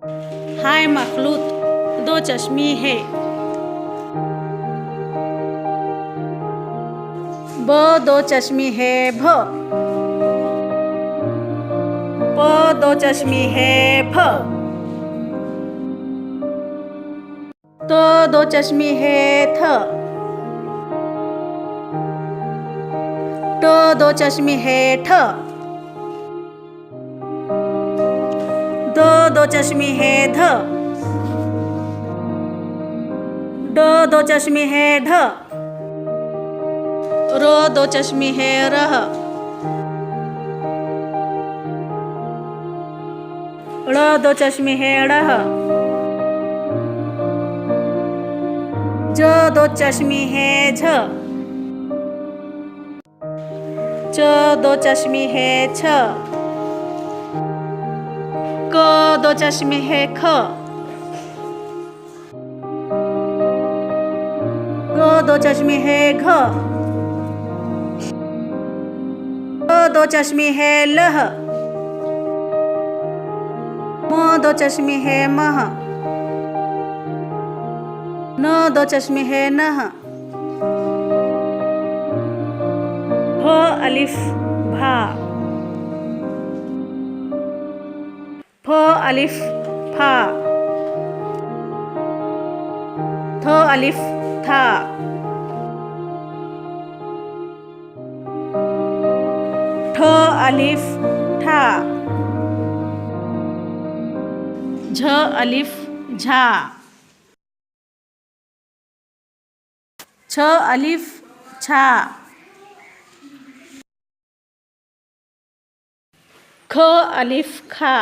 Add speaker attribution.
Speaker 1: हाय मखलूत, दो चश्मी है। ब दो चश्मी है भ। प दो चश्मी है फ। त दो चश्मी है थ। ट दो चश्मी है ठ। द दो चश्मी है ध। ड दो चश्मी है ढ। र दो चश्मी है रह। ळ दो चश्मी है ड़ह। ज दो चश्मी है झ। च दो चश्मी है छ। क दो चश्मी है ख। ग दो चश्मी है घ। ग दो चश्मी है लह। म दो चश्मी है मह। न दो चश्मी है नह। भ अलिफ भा। फ अलिफ फा। थ अलिफ था। ठ अलिफ ठा। झ अलिफ झा। छ अलिफ छा। ख अलिफ खा।